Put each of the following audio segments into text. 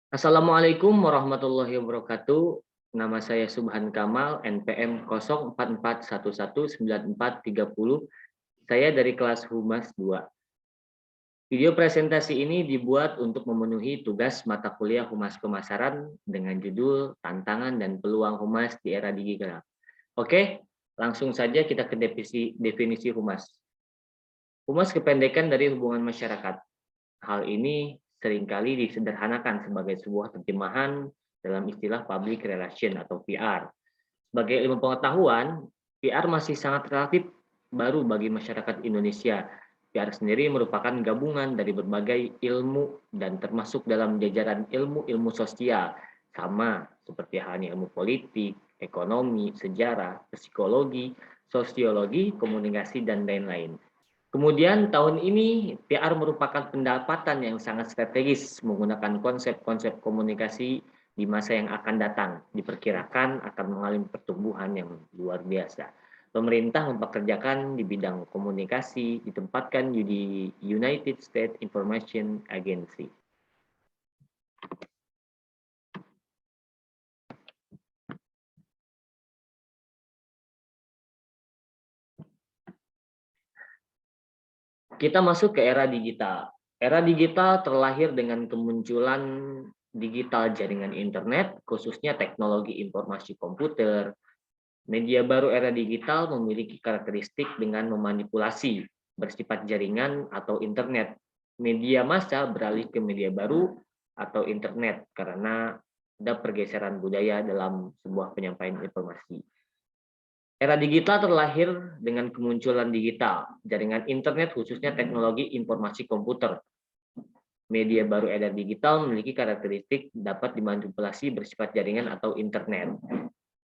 Assalamualaikum warahmatullahi wabarakatuh. Nama saya Subhan Kamal, NPM 0441194330. Saya dari kelas Humas 2. Video presentasi ini dibuat untuk memenuhi tugas mata kuliah Humas Pemasaran dengan judul Tantangan dan Peluang Humas di Era Digital. Oke, langsung saja kita ke definisi Humas. Humas kependekan dari hubungan masyarakat. Hal ini seringkali disederhanakan sebagai sebuah terjemahan dalam istilah public relation atau PR. Sebagai ilmu pengetahuan, PR masih sangat relatif baru bagi masyarakat Indonesia. PR sendiri merupakan gabungan dari berbagai ilmu dan termasuk dalam jajaran ilmu-ilmu sosial, sama seperti halnya ilmu politik, ekonomi, sejarah, psikologi, sosiologi, komunikasi, dan lain-lain. Kemudian tahun ini PR merupakan pendapatan yang sangat strategis menggunakan konsep-konsep komunikasi di masa yang akan datang. Diperkirakan akan mengalami pertumbuhan yang luar biasa. Pemerintah mempekerjakan di bidang komunikasi ditempatkan di United States Information Agency. Kita masuk ke era digital. Era digital terlahir dengan kemunculan digital jaringan internet, khususnya teknologi informasi komputer. Media baru era digital memiliki karakteristik dengan memanipulasi, bersifat jaringan atau internet. Media massa beralih ke media baru atau internet karena ada pergeseran budaya dalam sebuah penyampaian informasi. Era digital terlahir dengan kemunculan digital, jaringan internet khususnya teknologi informasi komputer. Media baru era digital memiliki karakteristik dapat dimanipulasi bersifat jaringan atau internet.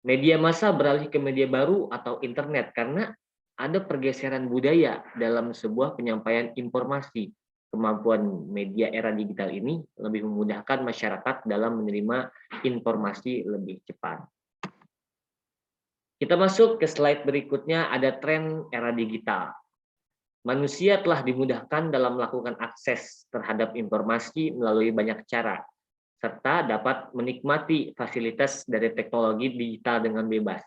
Media massa beralih ke media baru atau internet karena ada pergeseran budaya dalam sebuah penyampaian informasi. Kemampuan media era digital ini lebih memudahkan masyarakat dalam menerima informasi lebih cepat. Kita masuk ke slide berikutnya, ada tren era digital. Manusia telah dimudahkan dalam melakukan akses terhadap informasi melalui banyak cara, serta dapat menikmati fasilitas dari teknologi digital dengan bebas.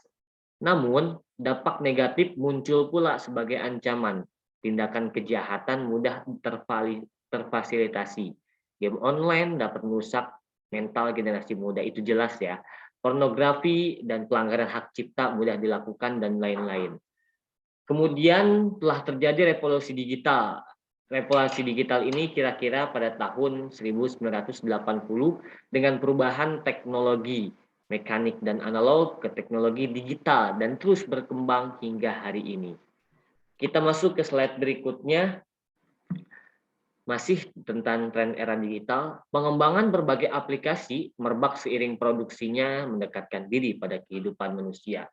Namun, dampak negatif muncul pula sebagai ancaman. Tindakan kejahatan mudah terfasilitasi. Game online dapat merusak mental generasi muda, itu jelas ya. Pornografi dan pelanggaran hak cipta mudah dilakukan dan lain-lain. Kemudian telah terjadi revolusi digital. Revolusi digital ini kira-kira pada tahun 1980 dengan perubahan teknologi mekanik dan analog ke teknologi digital dan terus berkembang hingga hari ini. Kita masuk ke slide berikutnya. Masih tentang tren era digital, pengembangan berbagai aplikasi merebak seiring produksinya mendekatkan diri pada kehidupan manusia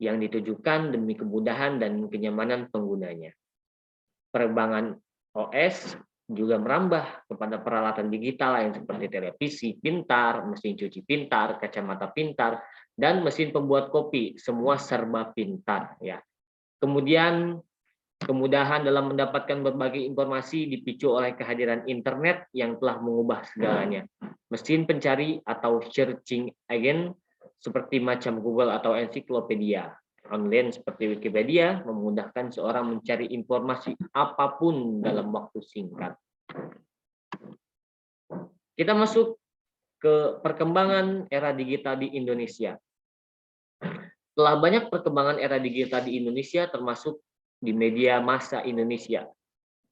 yang ditujukan demi kemudahan dan kenyamanan penggunanya. Perkembangan OS juga merambah kepada peralatan digital lain seperti televisi pintar, mesin cuci pintar, kacamata pintar, dan mesin pembuat kopi, semua serba pintar ya. Kemudian kemudahan dalam mendapatkan berbagai informasi dipicu oleh kehadiran internet yang telah mengubah segalanya. Mesin pencari atau searching engine seperti macam Google atau ensiklopedia online seperti Wikipedia memudahkan seorang mencari informasi apapun dalam waktu singkat. Kita masuk ke perkembangan era digital di Indonesia. Telah banyak perkembangan era digital di Indonesia termasuk di media massa Indonesia.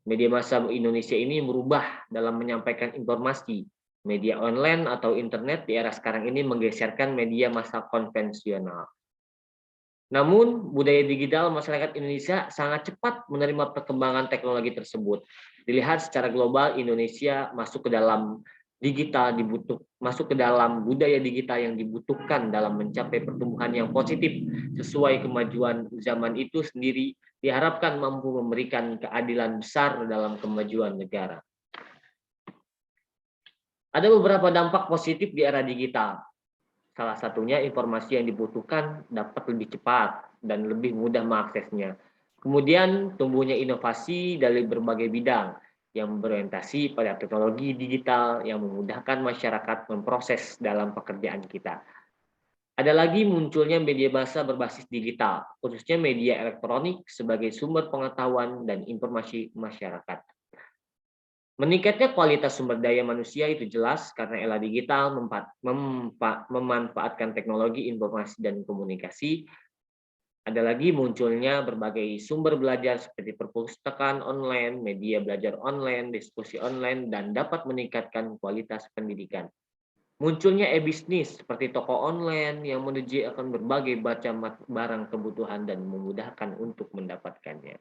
Media massa Indonesia ini merubah dalam menyampaikan informasi. Media online atau internet di era sekarang ini menggeserkan media massa konvensional. Namun, budaya digital masyarakat Indonesia sangat cepat menerima perkembangan teknologi tersebut. Dilihat secara global, Indonesia masuk ke dalam masuk ke dalam budaya digital yang dibutuhkan dalam mencapai pertumbuhan yang positif sesuai kemajuan zaman itu sendiri diharapkan mampu memberikan keadilan besar dalam kemajuan negara. Ada beberapa dampak positif di era digital. Salah satunya informasi yang dibutuhkan dapat lebih cepat dan lebih mudah mengaksesnya. Kemudian tumbuhnya inovasi dari berbagai bidang. yang berorientasi pada teknologi digital yang memudahkan masyarakat memproses dalam pekerjaan kita. Ada lagi munculnya media bahasa berbasis digital, khususnya media elektronik sebagai sumber pengetahuan dan informasi masyarakat. Meningkatnya kualitas sumber daya manusia itu jelas karena era digital memanfaatkan teknologi informasi dan komunikasi. Ada lagi munculnya berbagai sumber belajar seperti perpustakaan online, media belajar online, diskusi online, dan dapat meningkatkan kualitas pendidikan. Munculnya e-bisnis seperti toko online yang menyediakan berbagai macam barang kebutuhan dan memudahkan untuk mendapatkannya.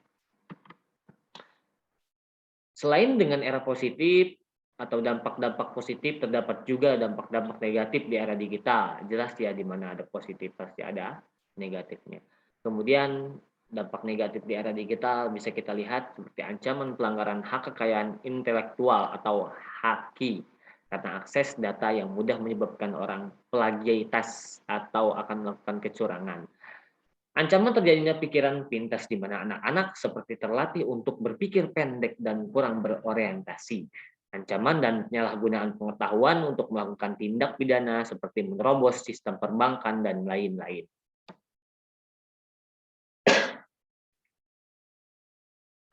Selain dengan era positif atau dampak-dampak positif, terdapat juga dampak-dampak negatif di era digital. Jelas ya, di mana ada positif pasti ada negatifnya. Kemudian dampak negatif di era digital bisa kita lihat seperti ancaman pelanggaran hak kekayaan intelektual atau haki karena akses data yang mudah menyebabkan orang plagiaritas atau akan melakukan kecurangan. Ancaman terjadinya pikiran pintas di mana anak-anak seperti terlatih untuk berpikir pendek dan kurang berorientasi. Ancaman dan penyalahgunaan pengetahuan untuk melakukan tindak pidana seperti menerobos sistem perbankan dan lain-lain.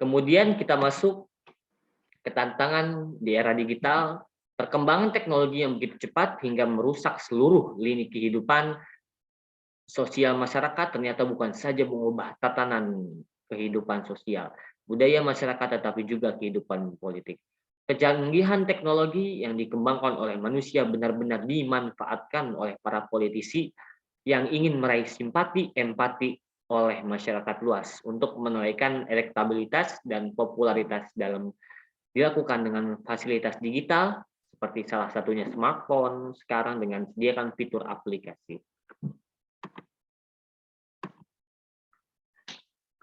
Kemudian kita masuk ke tantangan di era digital, perkembangan teknologi yang begitu cepat hingga merusak seluruh lini kehidupan sosial masyarakat ternyata bukan saja mengubah tatanan kehidupan sosial, budaya masyarakat, tetapi juga kehidupan politik. Kecanggihan teknologi yang dikembangkan oleh manusia benar-benar dimanfaatkan oleh para politisi yang ingin meraih simpati, empati oleh masyarakat luas untuk menaikkan elektabilitas dan popularitas dalam dilakukan dengan fasilitas digital seperti salah satunya smartphone sekarang dengan sediakan fitur aplikasi.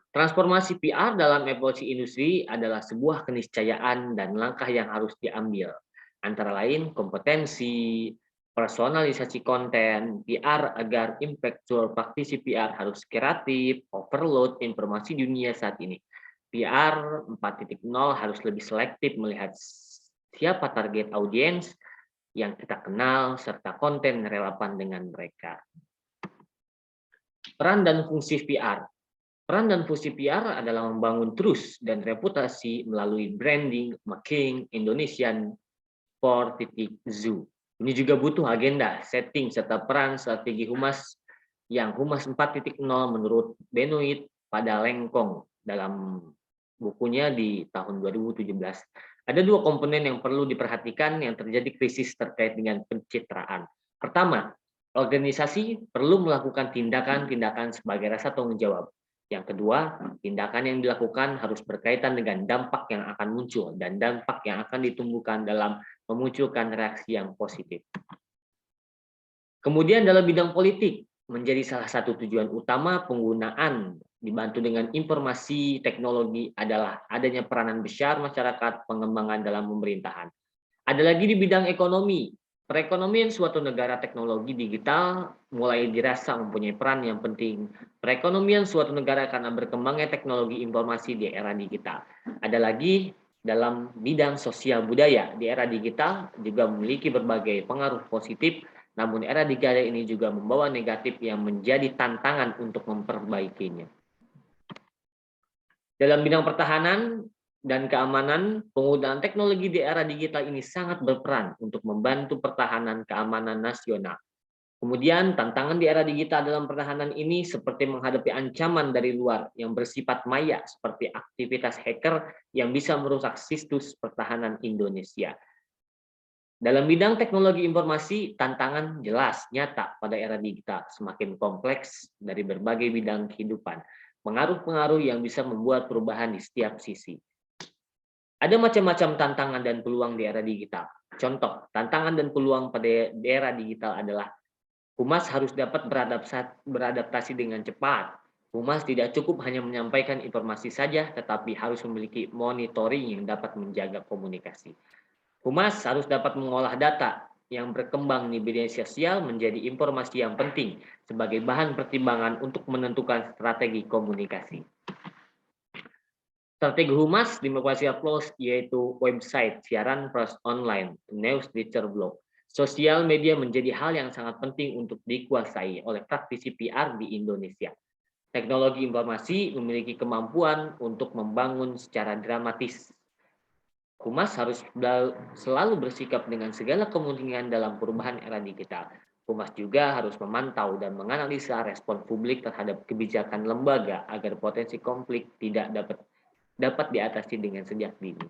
Transformasi PR dalam evolusi industri adalah sebuah keniscayaan dan langkah yang harus diambil. Antara lain kompetensi, personalisasi konten, PR agar impactful praktisi PR harus kreatif, overload informasi dunia saat ini. PR 4.0 harus lebih selektif melihat siapa target audiens yang kita kenal serta konten relevan dengan mereka. Peran dan fungsi PR. Peran dan fungsi PR adalah membangun trust dan reputasi melalui branding, marketing, Indonesian 4.0. Ini juga butuh agenda, setting, serta peran strategi humas yang Humas 4.0 menurut Benoit pada Lengkong dalam bukunya di tahun 2017. Ada dua komponen yang perlu diperhatikan yang terjadi krisis terkait dengan pencitraan. Pertama, organisasi perlu melakukan tindakan-tindakan sebagai rasa tanggung jawab. Yang kedua, tindakan yang dilakukan harus berkaitan dengan dampak yang akan muncul dan dampak yang akan ditumbuhkan dalam memunculkan reaksi yang positif. Kemudian dalam bidang politik, menjadi salah satu tujuan utama penggunaan dibantu dengan informasi teknologi adalah adanya peranan besar masyarakat pengembangan dalam pemerintahan. Ada lagi di bidang ekonomi. Perekonomian suatu negara teknologi digital mulai dirasa mempunyai peran yang penting. Perekonomian suatu negara karena berkembangnya teknologi informasi di era digital. Ada lagi dalam bidang sosial budaya di era digital juga memiliki berbagai pengaruh positif, namun era digital ini juga membawa negatif yang menjadi tantangan untuk memperbaikinya. Dalam bidang pertahanan dan keamanan, penggunaan teknologi di era digital ini sangat berperan untuk membantu pertahanan keamanan nasional. Kemudian tantangan di era digital dalam pertahanan ini seperti menghadapi ancaman dari luar yang bersifat maya seperti aktivitas hacker yang bisa merusak situs pertahanan Indonesia. Dalam bidang teknologi informasi, tantangan jelas nyata pada era digital semakin kompleks dari berbagai bidang kehidupan. Pengaruh-pengaruh yang bisa membuat perubahan di setiap sisi. Ada macam-macam tantangan dan peluang di era digital. Contoh, tantangan dan peluang pada era digital adalah Humas harus dapat beradaptasi dengan cepat. Humas tidak cukup hanya menyampaikan informasi saja, tetapi harus memiliki monitoring yang dapat menjaga komunikasi. Humas harus dapat mengolah data yang berkembang di media sosial menjadi informasi yang penting sebagai bahan pertimbangan untuk menentukan strategi komunikasi. Strategi Humas Demokrasi Applause yaitu website, siaran pers online, newsletter, blog. Sosial media menjadi hal yang sangat penting untuk dikuasai oleh praktisi PR di Indonesia. Teknologi informasi memiliki kemampuan untuk membangun secara dramatis. Humas harus selalu bersikap dengan segala kemungkinan dalam perubahan era digital. Humas juga harus memantau dan menganalisa respon publik terhadap kebijakan lembaga agar potensi konflik tidak dapat diatasi dengan sejak dini.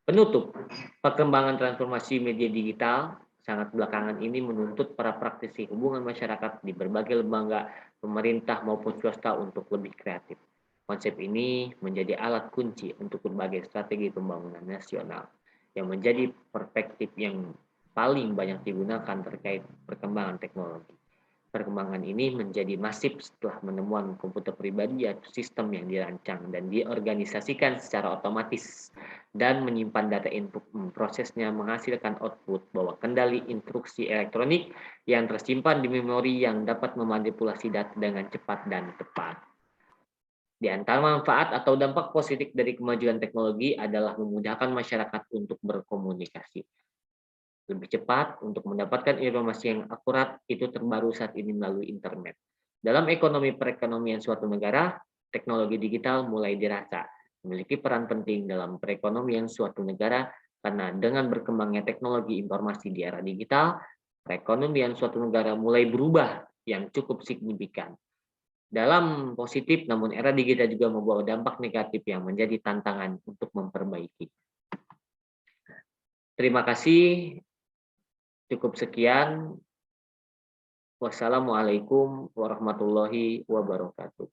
Penutup, perkembangan transformasi media digital sangat belakangan ini menuntut para praktisi hubungan masyarakat di berbagai lembaga pemerintah maupun swasta untuk lebih kreatif. Konsep ini menjadi alat kunci untuk berbagai strategi pembangunan nasional yang menjadi perspektif yang paling banyak digunakan terkait perkembangan teknologi. Perkembangan ini menjadi masif setelah penemuan komputer pribadi atau sistem yang dirancang dan diorganisasikan secara otomatis dan menyimpan data input, prosesnya menghasilkan output bahwa kendali instruksi elektronik yang tersimpan di memori yang dapat memanipulasi data dengan cepat dan tepat. Di antara manfaat atau dampak positif dari kemajuan teknologi adalah memudahkan masyarakat untuk berkomunikasi lebih cepat untuk mendapatkan informasi yang akurat itu terbaru saat ini melalui internet. Dalam ekonomi perekonomian suatu negara, teknologi digital mulai dirasa memiliki peran penting dalam perekonomian suatu negara karena dengan berkembangnya teknologi informasi di era digital, perekonomian suatu negara mulai berubah yang cukup signifikan. Dalam positif, namun era digital juga membawa dampak negatif yang menjadi tantangan untuk memperbaiki. Terima kasih. Cukup sekian. Wassalamualaikum warahmatullahi wabarakatuh.